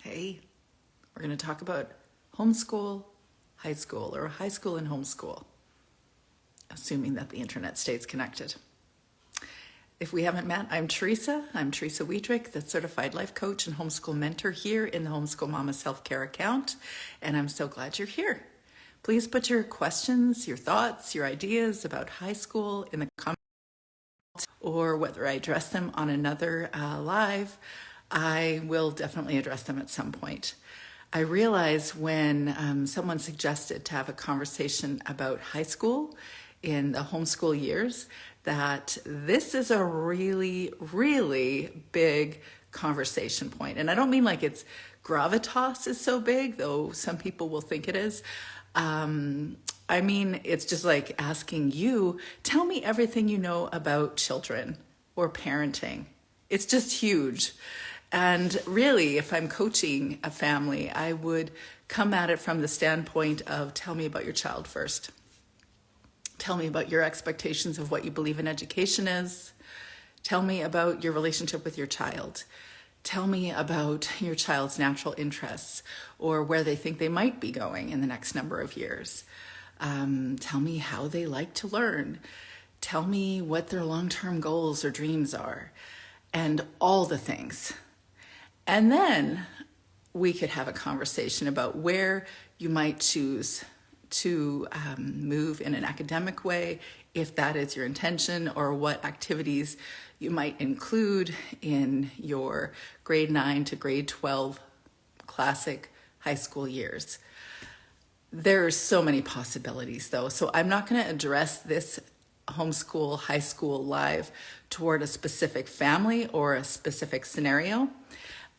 Hey, we're going to talk about homeschool, high school, or high school and homeschool, assuming that the internet stays connected. If we haven't met, I'm Teresa. I'm Teresa Wedrick, the certified life coach and homeschool mentor here in the Homeschool Mama Self-Care account, and I'm so glad you're here. Please put your questions, your thoughts, your ideas about high school in the comments, or whether I address them on another live. I will definitely address them at some point. I realize when someone suggested to have a conversation about high school in the homeschool years that this is a really, really big conversation point. And I don't mean like its gravitas is so big, though some people will think it is. I mean, it's just like asking you, tell me everything you know about children or parenting. It's just huge. And really, if I'm coaching a family, I would come at it from the standpoint of tell me about your child first. Tell me about your expectations of what you believe in education is. Tell me about your relationship with your child. Tell me about your child's natural interests or where they think they might be going in the next number of years. Tell me how they like to learn. Tell me what their long-term goals or dreams are, and all the things. And then we could have a conversation about where you might choose to move in an academic way, if that is your intention, or what activities you might include in your grade 9 to grade 12 classic high school years. There are so many possibilities though, so I'm not going to address this homeschool high school live toward a specific family or a specific scenario.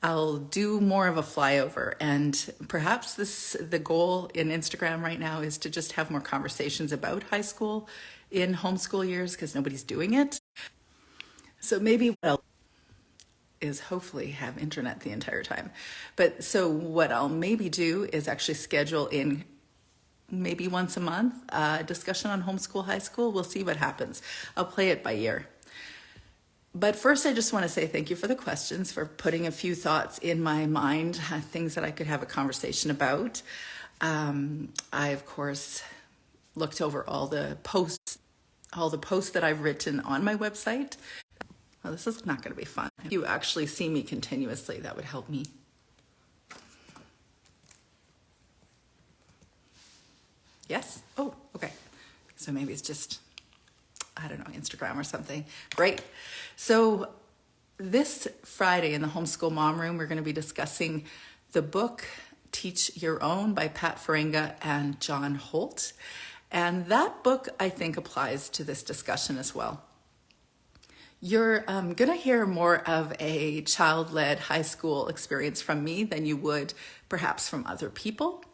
I'll do more of a flyover, and perhaps the goal in Instagram right now is to just have more conversations about high school in homeschool years because nobody's doing it. So maybe what I'll is hopefully have internet the entire time. But so what I'll maybe do is actually schedule in maybe once a month a discussion on homeschool, high school. We'll see what happens. I'll play it by ear. But first, I just want to say thank you for the questions, for putting a few thoughts in my mind, things that I could have a conversation about. I, of course, looked over all the posts that I've written on my website. Well, this is not going to be fun. If you actually see me continuously, that would help me. Yes? Oh, okay. So maybe it's just, I don't know, Instagram or something. Great. So this Friday in the Homeschool Mom Room, we're going to be discussing the book Teach Your Own by Pat Farenga and John Holt. And that book, I think, applies to this discussion as well. You're going to hear more of a child-led high school experience from me than you would perhaps from other people.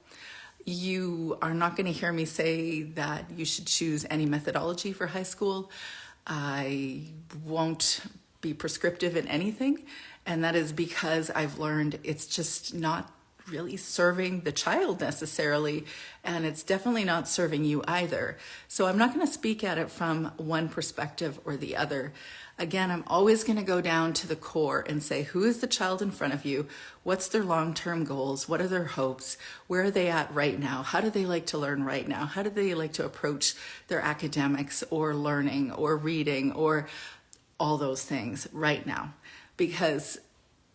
You are not going to hear me say that you should choose any methodology for high school. I won't be prescriptive in anything, and that is because I've learned it's just not really serving the child necessarily, and it's definitely not serving you either. So I'm not going to speak at it from one perspective or the other. Again, I'm always going to go down to the core and say, who is the child in front of you? What's their long-term goals? What are their hopes? Where are they at right now? How do they like to learn right now? How do they like to approach their academics or learning or reading or all those things right now? Because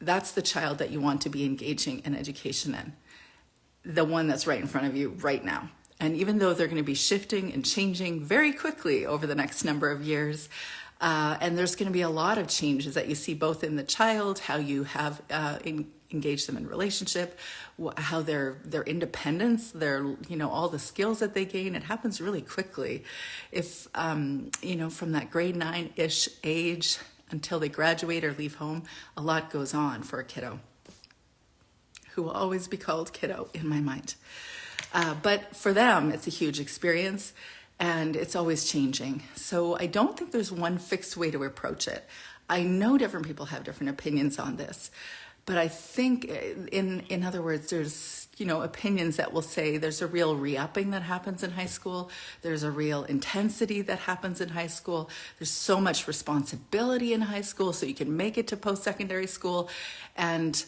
that's the child that you want to be engaging in education in, the one that's right in front of you right now. And even though they're going to be shifting and changing very quickly over the next number of years, and there's going to be a lot of changes that you see both in the child, how you have engaged them in relationship, how their independence, their all the skills that they gain. It happens really quickly. If from that grade 9-ish age until they graduate or leave home, a lot goes on for a kiddo, who will always be called kiddo in my mind. But for them, it's a huge experience. And it's always changing. So I don't think there's one fixed way to approach it. I know different people have different opinions on this, but I think in other words, there's, opinions that will say there's a real re-upping that happens in high school. There's a real intensity that happens in high school. There's so much responsibility in high school, so you can make it to post-secondary school. And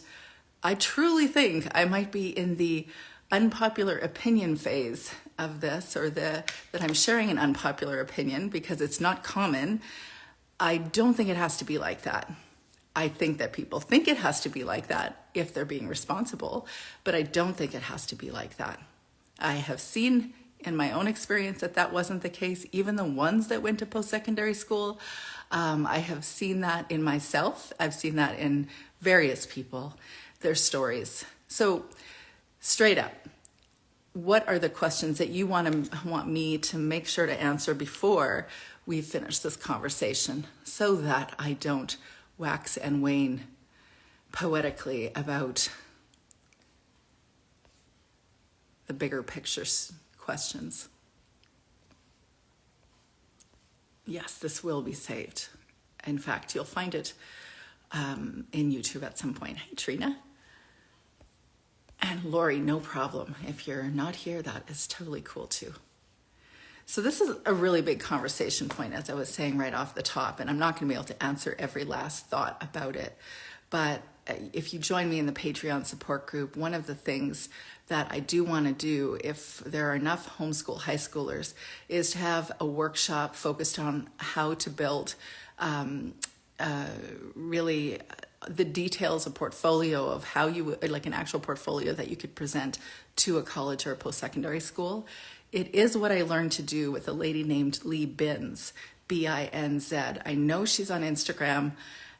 I truly think I might be in the unpopular opinion phase of this, or that I'm sharing an unpopular opinion because it's not common. I don't think it has to be like that. I think that people think it has to be like that if they're being responsible, but I don't think it has to be like that. I have seen in my own experience that that wasn't the case. Even the ones that went to post-secondary school, I have seen that in myself. I've seen that in various people, their stories. So straight up, what are the questions that you want me to make sure to answer before we finish this conversation, so that I don't wax and wane poetically about the bigger picture questions? Yes, this will be saved. In fact, you'll find it in YouTube at some point. Hey, Trina. And Lori, no problem. If you're not here, that is totally cool too. So this is a really big conversation point, as I was saying right off the top, and I'm not going to be able to answer every last thought about it. But if you join me in the Patreon support group, one of the things that I do want to do, if there are enough homeschool high schoolers, is to have a workshop focused on how to build really the details, a portfolio of how you would, like an actual portfolio that you could present to a college or a post-secondary school. It is what I learned to do with a lady named Lee Binz, B-I-N-Z. I know she's on Instagram.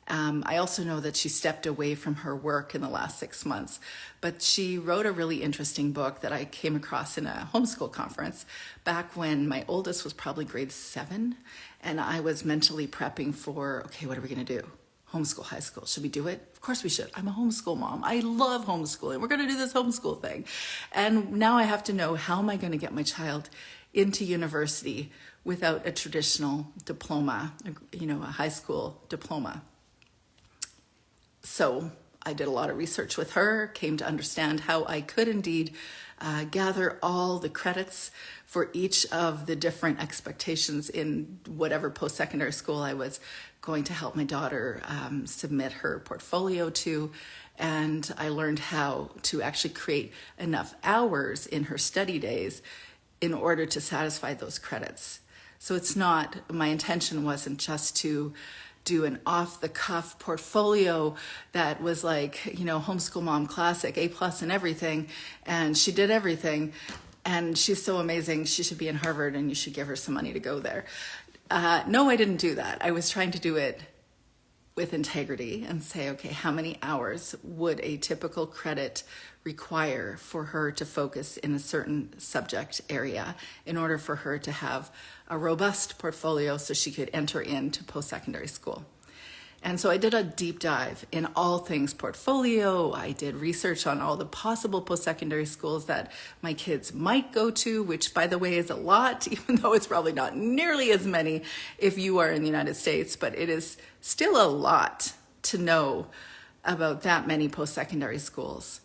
I also know that she stepped away from her work in the last 6 months, but she wrote a really interesting book that I came across in a homeschool conference back when my oldest was probably grade 7, and I was mentally prepping for, okay, what are we going to do? Homeschool high school. Should we do it? Of course we should. I'm a homeschool mom. I love homeschooling. We're going to do this homeschool thing. And now I have to know, how am I going to get my child into university without a traditional diploma, a high school diploma? So I did a lot of research with her, came to understand how I could indeed gather all the credits for each of the different expectations in whatever post-secondary school I was going to help my daughter submit her portfolio to. And I learned how to actually create enough hours in her study days in order to satisfy those credits. So it's not, my intention wasn't just to do an off-the-cuff portfolio that was like, homeschool mom classic, A+ and everything, and she did everything, and she's so amazing, she should be in Harvard and you should give her some money to go there. No, I didn't do that. I was trying to do it with integrity and say, okay, how many hours would a typical credit require for her to focus in a certain subject area in order for her to have a robust portfolio so she could enter into post-secondary school. And so I did a deep dive in all things portfolio. I did research on all the possible post-secondary schools that my kids might go to, which, by the way, is a lot, even though it's probably not nearly as many if you are in the United States, but it is still a lot to know about that many post-secondary schools.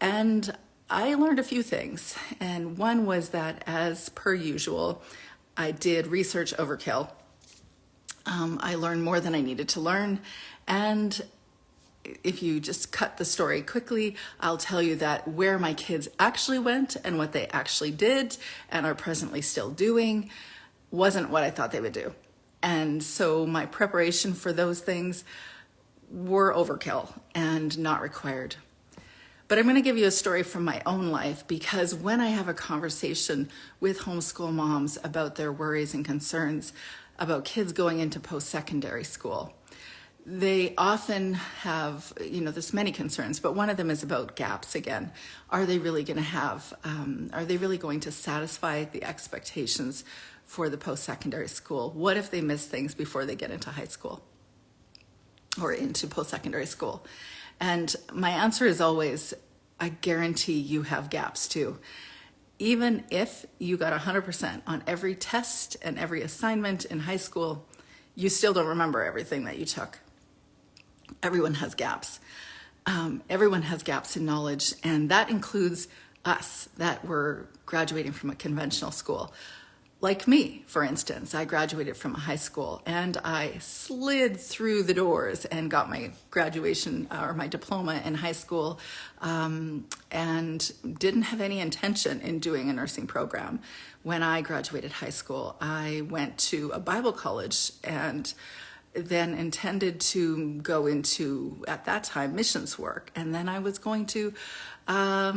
And I learned a few things. And one was that, as per usual, I did research overkill. I learned more than I needed to learn. And if you just cut the story quickly, I'll tell you that where my kids actually went and what they actually did and are presently still doing wasn't what I thought they would do. And so my preparation for those things were overkill and not required. But I'm going to give you a story from my own life, because when I have a conversation with homeschool moms about their worries and concerns about kids going into post-secondary school, they often have, there's many concerns, but one of them is about gaps again. Are they really going to satisfy the expectations for the post-secondary school? What if they miss things before they get into high school or into post-secondary school? And my answer is always, I guarantee you have gaps too. Even if you got 100% on every test and every assignment in high school, you still don't remember everything that you took. Everyone has gaps. Everyone has gaps in knowledge, and that includes us that were graduating from a conventional school. Like me, for instance, I graduated from a high school and I slid through the doors and got my graduation or my diploma in high school, and didn't have any intention in doing a nursing program. When I graduated high school, I went to a Bible college and then intended to go into, at that time, missions work. And then I was going to, I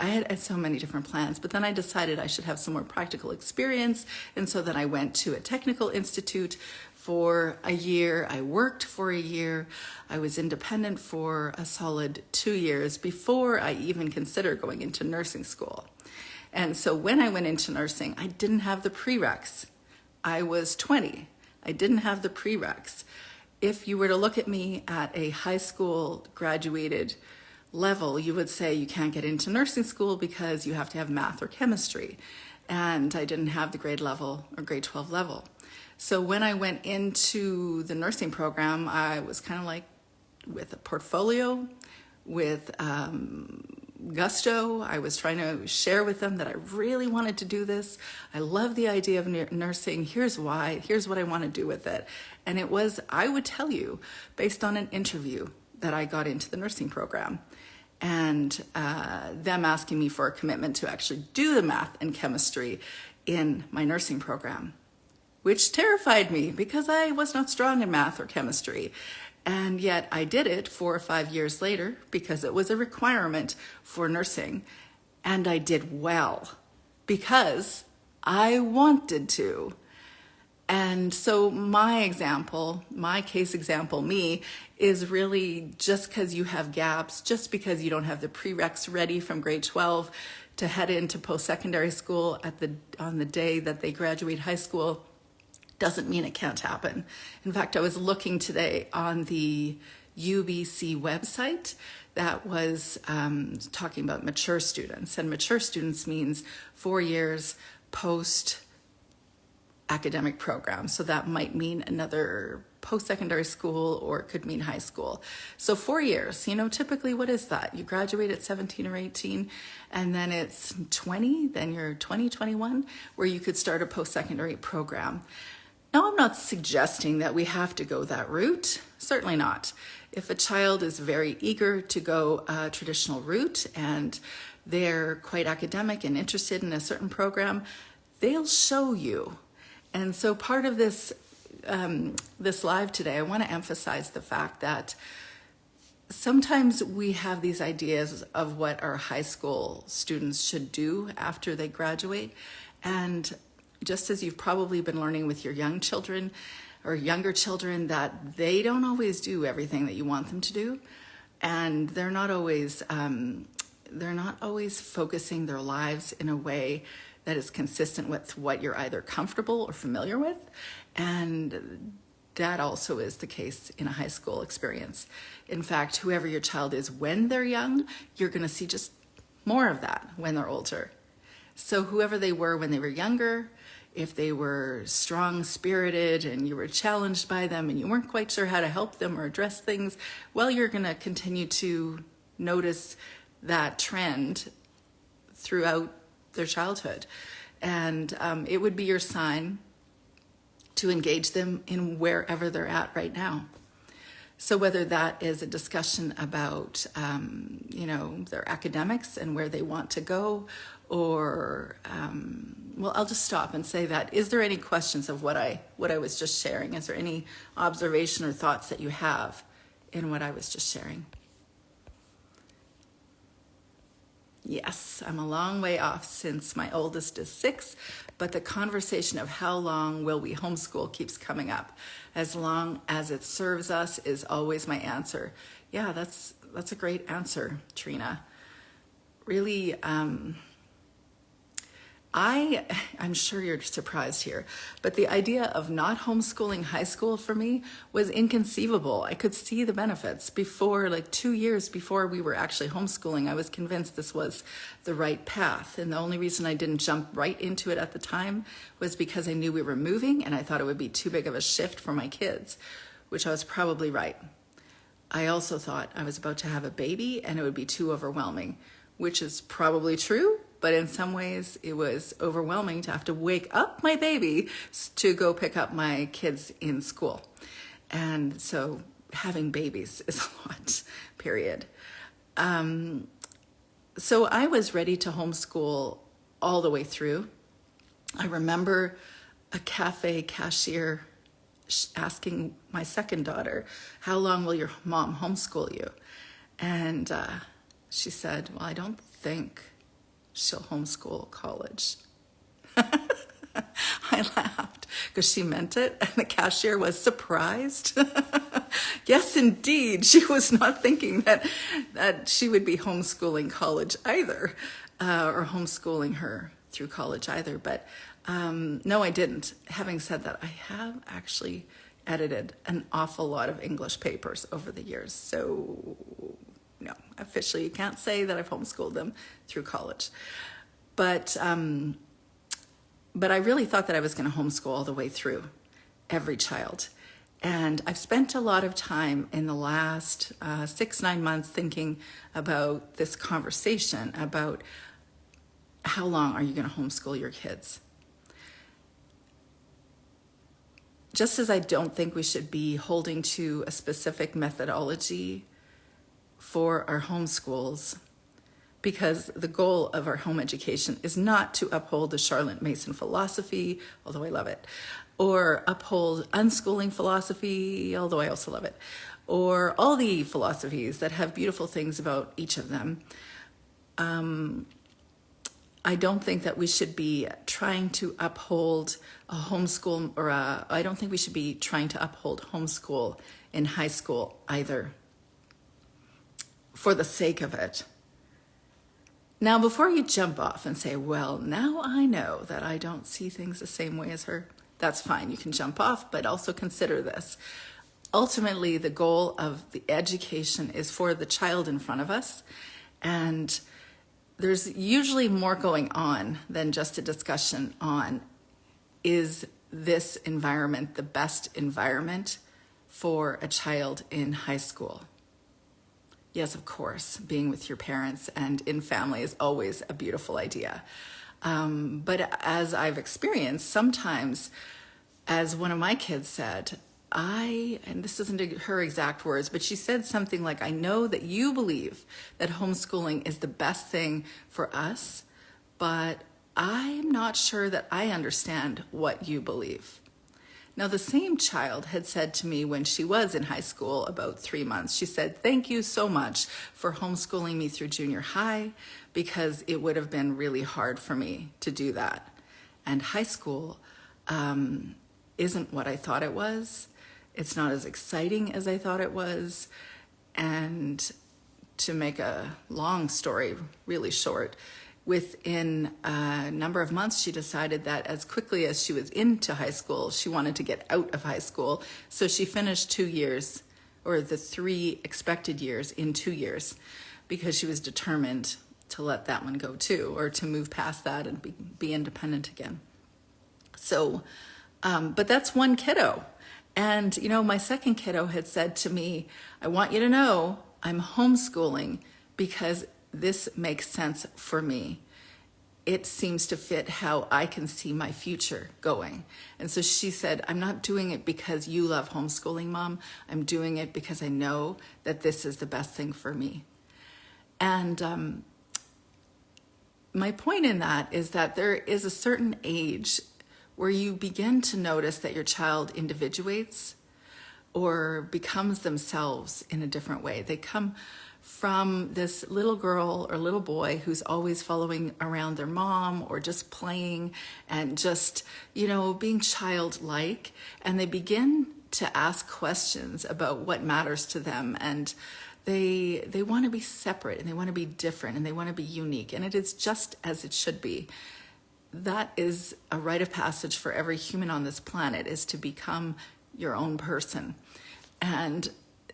had so many different plans, but then I decided I should have some more practical experience. And so then I went to a technical institute for a year. I worked for a year. I was independent for a solid 2 years before I even considered going into nursing school. And so when I went into nursing, I didn't have the prereqs. I was 20. I didn't have the prereqs. If you were to look at me at a high school graduated level, you would say you can't get into nursing school because you have to have math or chemistry. And I didn't have the grade level or grade 12 level. So when I went into the nursing program, I was kind of like with a portfolio, with gusto. I was trying to share with them that I really wanted to do this. I love the idea of nursing. Here's why. Here's what I want to do with it. And it was, I would tell you, based on an interview that I got into the nursing program and them asking me for a commitment to actually do the math and chemistry in my nursing program, which terrified me because I was not strong in math or chemistry. And yet I did it 4 or 5 years later because it was a requirement for nursing. And I did well because I wanted to. And so my case example, me, is really just because you have gaps, just because you don't have the prereqs ready from grade 12 to head into post-secondary school on the day that they graduate high school, doesn't mean it can't happen. In fact, I was looking today on the UBC website that was talking about mature students. And mature students means 4 years post-academic program. So that might mean another post-secondary school, or it could mean high school. So 4 years, typically what is that? You graduate at 17 or 18, and then it's 20, then you're 20, 21, where you could start a post-secondary program. Now, I'm not suggesting that we have to go that route. Certainly not. If a child is very eager to go a traditional route and they're quite academic and interested in a certain program, they'll show you. And so part of this live today, I want to emphasize the fact that sometimes we have these ideas of what our high school students should do after they graduate. And just as you've probably been learning with your young children or younger children, that they don't always do everything that you want them to do, and they're not always focusing their lives in a way that is consistent with what you're either comfortable or familiar with. And that also is the case in a high school experience. In fact, whoever your child is when they're young, you're going to see just more of that when they're older. So whoever they were when they were younger, if they were strong-spirited and you were challenged by them and you weren't quite sure how to help them or address things, well, you're going to continue to notice that trend throughout their childhood. And it would be your sign to engage them in wherever they're at right now. So whether that is a discussion about, their academics and where they want to go, or, I'll just stop and say that. Is there any questions of what I was just sharing? Is there any observation or thoughts that you have in what I was just sharing? Yes, I'm a long way off since my oldest is 6, but the conversation of how long will we homeschool keeps coming up. As long as it serves us is always my answer. Yeah, that's a great answer, Trina. Really, I'm sure you're surprised here, but the idea of not homeschooling high school for me was inconceivable. I could see the benefits. Before, 2 years before we were actually homeschooling, I was convinced this was the right path. And the only reason I didn't jump right into it at the time was because I knew we were moving and I thought it would be too big of a shift for my kids, which I was probably right. I also thought I was about to have a baby and it would be too overwhelming, which is probably true, but in some ways it was overwhelming to have to wake up my baby to go pick up my kids in school. And so having babies is a lot, period. So I was ready to homeschool all the way through. I remember a cafe cashier asking my second daughter, "How long will your mom homeschool you?" And she said, "Well, I don't think she'll homeschool college." I laughed because she meant it, and the cashier was surprised. Yes, indeed. She was not thinking that she would be homeschooling college either, or homeschooling her through college either. But no, I didn't. Having said that, I have actually edited an awful lot of English papers over the years. So no, officially you can't say that I've homeschooled them through college. But I really thought that I was going to homeschool all the way through every child. And I've spent a lot of time in the last 6-9 months thinking about this conversation about how long are you going to homeschool your kids? Just as I don't think we should be holding to a specific methodology for our homeschools, because the goal of our home education is not to uphold the Charlotte Mason philosophy, although I love it, or uphold unschooling philosophy, although I also love it, or all the philosophies that have beautiful things about each of them. I don't think that we should be trying to uphold a homeschool, I don't think we should be trying to uphold homeschool in high school either, for the sake of it. Now, before you jump off and say, "Well, now I know that I don't see things the same way as her," that's fine. You can jump off, but also consider this. Ultimately, the goal of the education is for the child in front of us, and there's usually more going on than just a discussion on, is this environment the best environment for a child in high school? Yes, of course, being with your parents and in family is always a beautiful idea. But as I've experienced, sometimes, as one of my kids said, and this isn't her exact words, but she said something like, "I know that you believe that homeschooling is the best thing for us, but I'm not sure that I understand what you believe." Now, the same child had said to me when she was in high school about 3 months, she said, "Thank you so much for homeschooling me through junior high, because it would have been really hard for me to do that. And high school isn't what I thought it was. It's not as exciting as I thought it was." And to make a long story really short, within a number of months, she decided that as quickly as she was into high school, she wanted to get out of high school. So she finished 2 years, or the 3 expected years, in 2 years, because she was determined to let that one go too, or to move past that and be independent again. So, but that's one kiddo. And, my second kiddo had said to me, "I want you to know I'm homeschooling because this makes sense for me. It seems to fit how I can see my future going." And so she said, "I'm not doing it because you love homeschooling, Mom. I'm doing it because I know that this is the best thing for me." And my point in that is that there is a certain age where you begin to notice that your child individuates or becomes themselves in a different way. They come from this little girl or little boy who's always following around their mom or just playing and just, being childlike, and they begin to ask questions about what matters to them, and they want to be separate, and they want to be different, and they want to be unique, and it is just as it should be. That is a rite of passage for every human on this planet, is to become your own person. And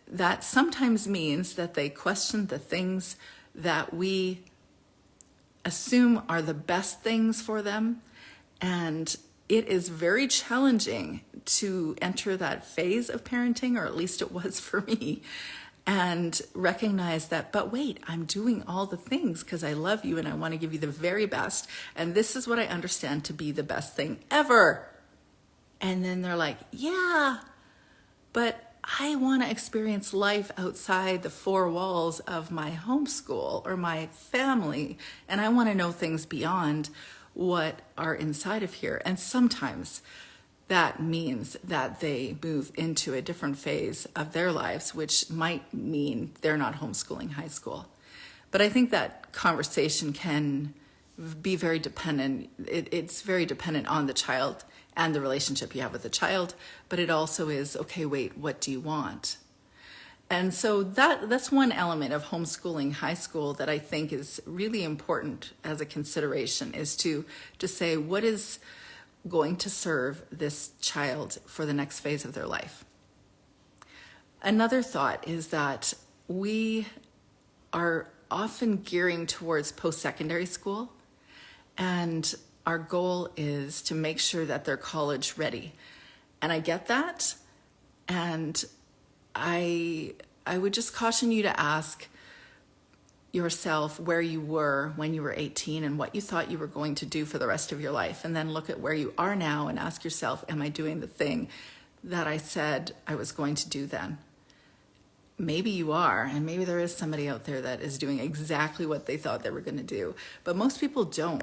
that sometimes means that they question the things that we assume are the best things for them. And it is very challenging to enter that phase of parenting, or at least it was for me. and recognize that, but wait, I'm doing all the things because I love you and I want to give you the very best. And this is what I understand to be the best thing ever. And then they're like, yeah, but I want to experience life outside the four walls of my homeschool or my family. And I want to know things beyond what are inside of here. And sometimes that means that they move into a different phase of their lives, which might mean they're not homeschooling high school. But I think that conversation can be very dependent. It's very dependent on the child and the relationship you have with the child, but it also is, okay, wait, what do you want? And so that's one element of homeschooling high school that I think is really important as a consideration, is to say, what is going to serve this child for the next phase of their life? Another thought is that we are often gearing towards post-secondary school, and our goal is to make sure that they're college ready. And I get that, and I would just caution you to ask yourself where you were when you were 18 and what you thought you were going to do for the rest of your life, and then look at where you are now and ask yourself, am I doing the thing that I said I was going to do then? Maybe you are, and maybe there is somebody out there that is doing exactly what they thought they were going to do, but most people don't.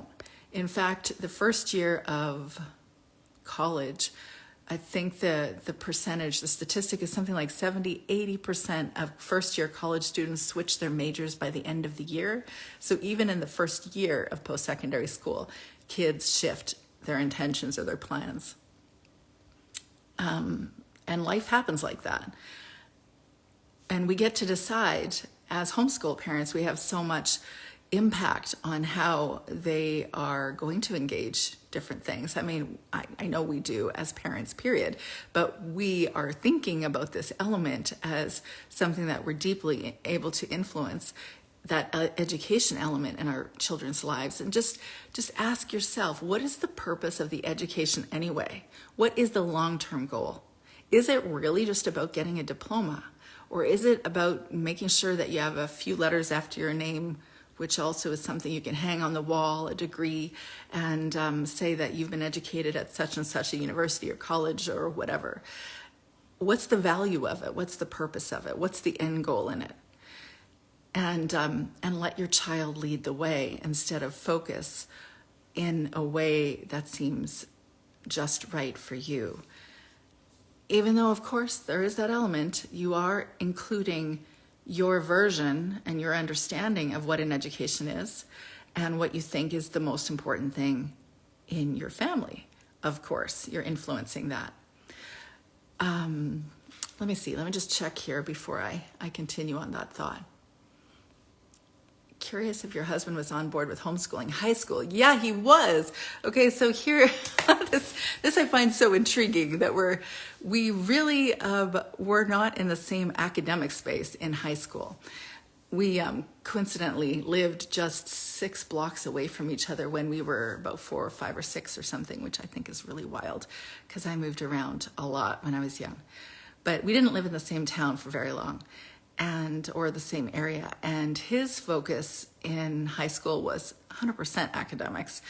In fact, the first year of college, I think the percentage, the statistic is something like 70-80% of first-year college students switch their majors by the end of the year. So even in the first year of post-secondary school, kids shift their intentions or their plans. And life happens like that. And we get to decide, as homeschool parents, we have so much impact on how they are going to engage different things. I mean, I know we do as parents, period, but we are thinking about this element as something that we're deeply able to influence, that education element in our children's lives. And just ask yourself, what is the purpose of the education anyway? What is the long-term goal? Is it really just about getting a diploma? Or is it about making sure that you have a few letters after your name, which also is something you can hang on the wall, a degree, and say that you've been educated at such and such a university or college or whatever? What's the value of it? What's the purpose of it? What's the end goal in it? And let your child lead the way instead of focus in a way that seems just right for you. Even though, of course, there is that element, you are including your version and your understanding of what an education is and what you think is the most important thing in your family. Of course, you're influencing that. Let me see. Let me just check here before I continue on that thought. Curious if your husband was on board with homeschooling high school. Yeah, he was. Okay, so here, this I find so intriguing that we really were not in the same academic space in high school. We coincidentally lived just 6 blocks away from each other when we were about 4 or 5 or 6 or something, which I think is really wild because I moved around a lot when I was young. But we didn't live in the same town for very long. Or the same area. And his focus in high school was 100% academics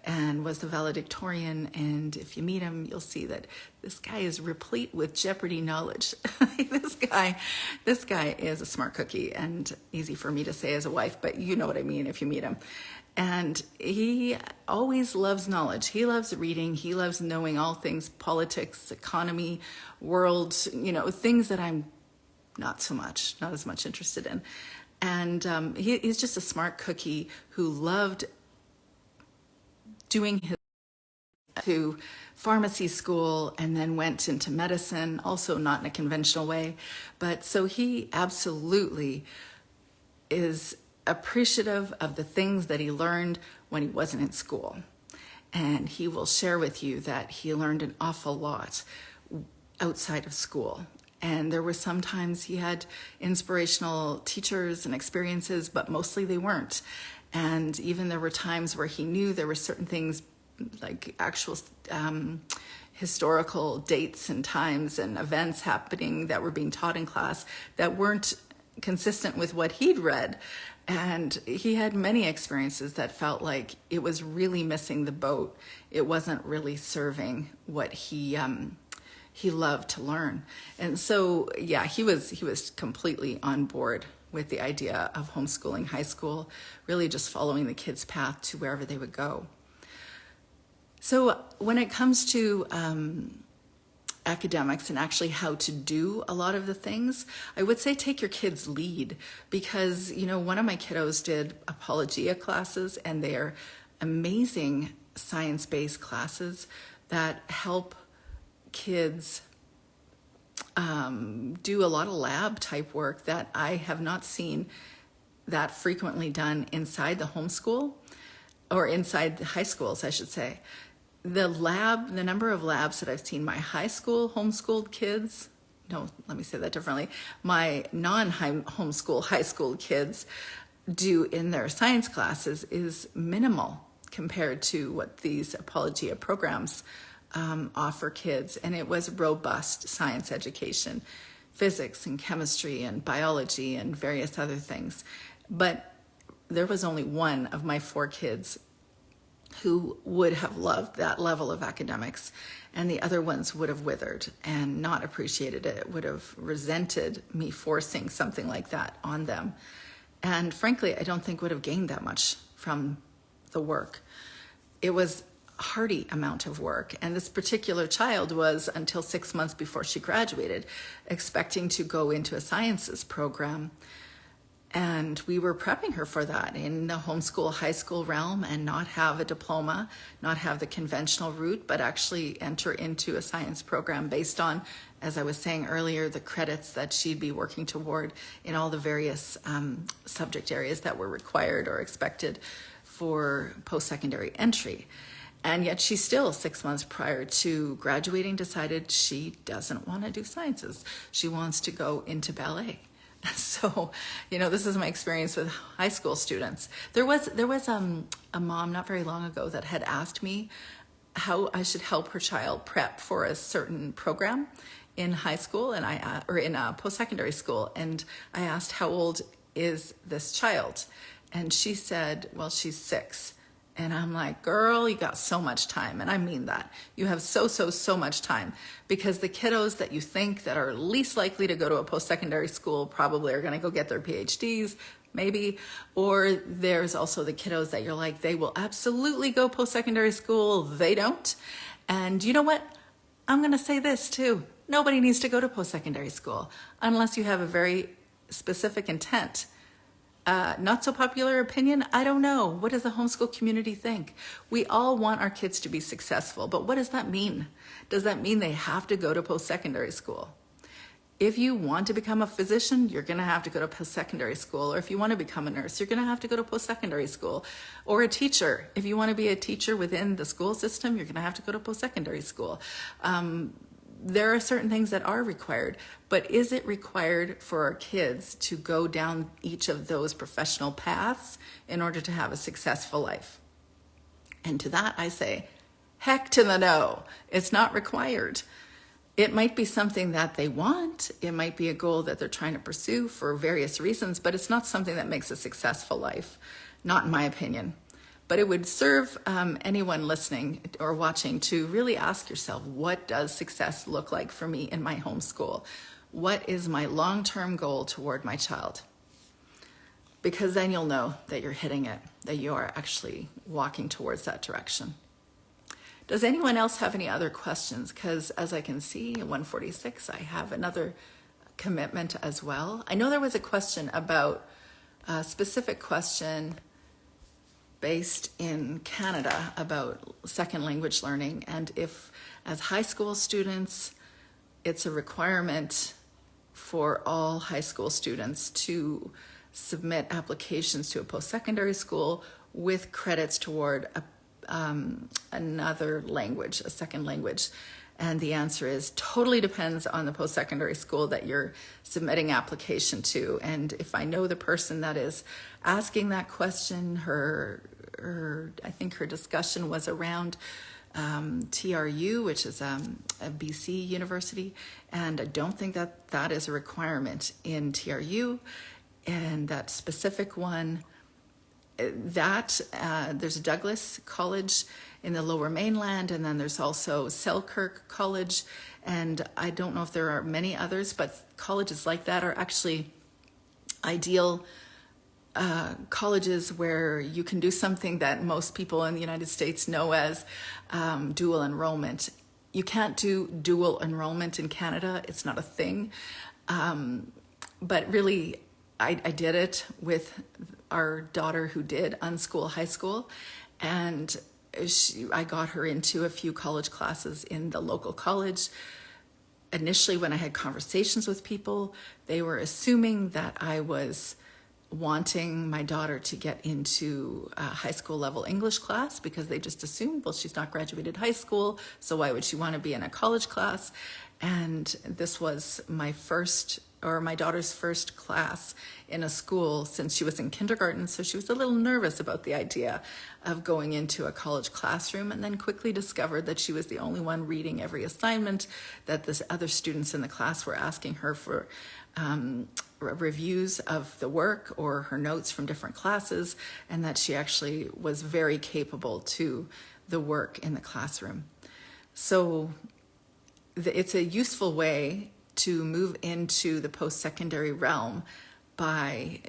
and was the valedictorian. And if you meet him, you'll see that this guy is replete with Jeopardy knowledge. This guy is a smart cookie, and easy for me to say as a wife, but you know what I mean if you meet him. And he always loves knowledge. He loves reading. He loves knowing all things politics, economy, world, things that I'm not as much interested in. And he's just a smart cookie who loved doing his to pharmacy school and then went into medicine, also not in a conventional way. But so he absolutely is appreciative of the things that he learned when he wasn't in school. And he will share with you that he learned an awful lot outside of school. And there were some times he had inspirational teachers and experiences, but mostly they weren't. And even there were times where he knew there were certain things like actual historical dates and times and events happening that were being taught in class that weren't consistent with what he'd read. And he had many experiences that felt like it was really missing the boat. It wasn't really serving what he loved to learn. And so, yeah, he was completely on board with the idea of homeschooling high school, really just following the kids' path to wherever they would go. So when it comes to academics and actually how to do a lot of the things, I would say take your kids' lead, because, one of my kiddos did apologia classes, and they are amazing science-based classes that help kids do a lot of lab type work that I have not seen that frequently done inside the homeschool, or inside the high schools, I should say. The number of labs that I've seen my high school homeschooled kids, no, let me say that differently, my non-homeschool high school kids do in their science classes is minimal compared to what these apologia programs offer kids. And it was robust science education, physics and chemistry and biology and various other things. But there was only one of my 4 kids who would have loved that level of academics, and the other ones would have withered and not appreciated it, would have resented me forcing something like that on them. And frankly, I don't think would have gained that much from the work. It was a hearty amount of work, and this particular child was, until 6 months before she graduated, expecting to go into a sciences program. And we were prepping her for that in the homeschool high school realm, and not have a diploma, not have the conventional route, but actually enter into a science program based on, as I was saying earlier, the credits that she'd be working toward in all the various subject areas that were required or expected for post-secondary entry. And yet she still, 6 months prior to graduating, decided she doesn't want to do sciences. She wants to go into ballet. So, this is my experience with high school students. There was a mom not very long ago that had asked me how I should help her child prep for a certain program in high school, and or in post-secondary school. And I asked, how old is this child? And she said, well, she's 6. And I'm like, girl, you got so much time. And I mean that. You have so much time, because the kiddos that you think that are least likely to go to a post-secondary school probably are going to go get their PhDs, maybe. Or there's also the kiddos that you're like, they will absolutely go post-secondary school. They don't. And you know what? I'm going to say this too. Nobody needs to go to post-secondary school unless you have a very specific intent. Not so popular opinion, I don't know. What does the homeschool community think? We all want our kids to be successful, but what does that mean? Does that mean they have to go to post-secondary school? If you want to become a physician, you're going to have to go to post-secondary school. Or if you want to become a nurse, you're going to have to go to post-secondary school. Or a teacher. If you want to be a teacher within the school system, you're going to have to go to post-secondary school. There are certain things that are required, but is it required for our kids to go down each of those professional paths in order to have a successful life? And to that I say, heck to the no. It's not required. It might be something that they want. It might be a goal that they're trying to pursue for various reasons, but it's not something that makes a successful life, not in my opinion. But it would serve anyone listening or watching to really ask yourself, what does success look like for me in my homeschool? What is my long-term goal toward my child? Because then you'll know that you're hitting it, that you are actually walking towards that direction. Does anyone else have any other questions? Because as I can see, at 1:46, I have another commitment as well. I know there was a question about a specific question based in Canada about second language learning, and if as high school students it's a requirement for all high school students to submit applications to a post-secondary school with credits toward another language, a second language. And the answer is totally depends on the post-secondary school that you're submitting application to. And if I know the person that is asking that question, I think her discussion was around TRU, which is a BC university, and I don't think that that is a requirement in TRU. And that specific one, there's Douglas College in the Lower Mainland, and then there's also Selkirk College, and I don't know if there are many others, but colleges like that are actually ideal colleges where you can do something that most people in the United States know as dual enrollment. You can't do dual enrollment in Canada. It's not a thing. But really, I did it with our daughter who did unschool high school, and I got her into a few college classes in the local college. Initially, when I had conversations with people, they were assuming that I was wanting my daughter to get into a high school level English class because they just assumed, well, she's not graduated high school, so why would she want to be in a college class? And this was my daughter's first class in a school since she was in kindergarten, so she was a little nervous about the idea of going into a college classroom, and then quickly discovered that she was the only one reading every assignment, that the other students in the class were asking her for reviews of the work or her notes from different classes, and that she actually was very capable to the work in the classroom. So it's a useful way to move into the post-secondary realm by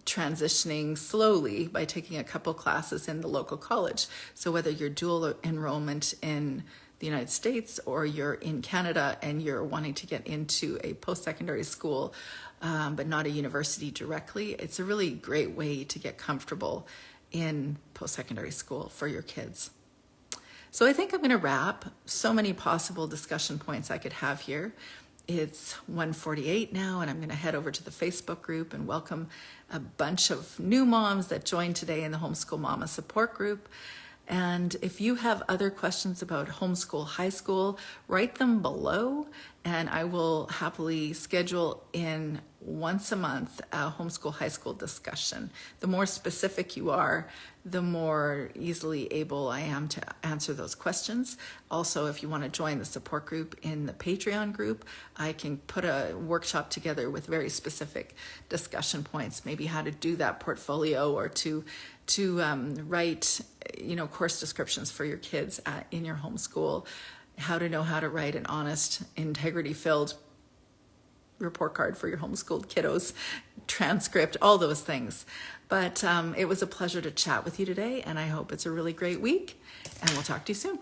transitioning slowly by taking a couple classes in the local college. So whether you're dual enrollment in the United States or you're in Canada and you're wanting to get into a post-secondary school but not a university directly, it's a really great way to get comfortable in post-secondary school for your kids. So I think I'm going to wrap. So many possible discussion points I could have here. It's 1:48 now, and I'm going to head over to the Facebook group and welcome a bunch of new moms that joined today in the Homeschool Mama support group. And if you have other questions about homeschool high school, write them below, and I will happily schedule in once a month a homeschool high school discussion. The more specific you are, the more easily able I am to answer those questions. Also, if you want to join the support group in the Patreon group, I can put a workshop together with very specific discussion points, maybe how to do that portfolio or to write, course descriptions for your kids in your homeschool, how to know how to write an honest, integrity-filled report card for your homeschooled kiddos, transcript, all those things. But it was a pleasure to chat with you today, and I hope it's a really great week, and we'll talk to you soon.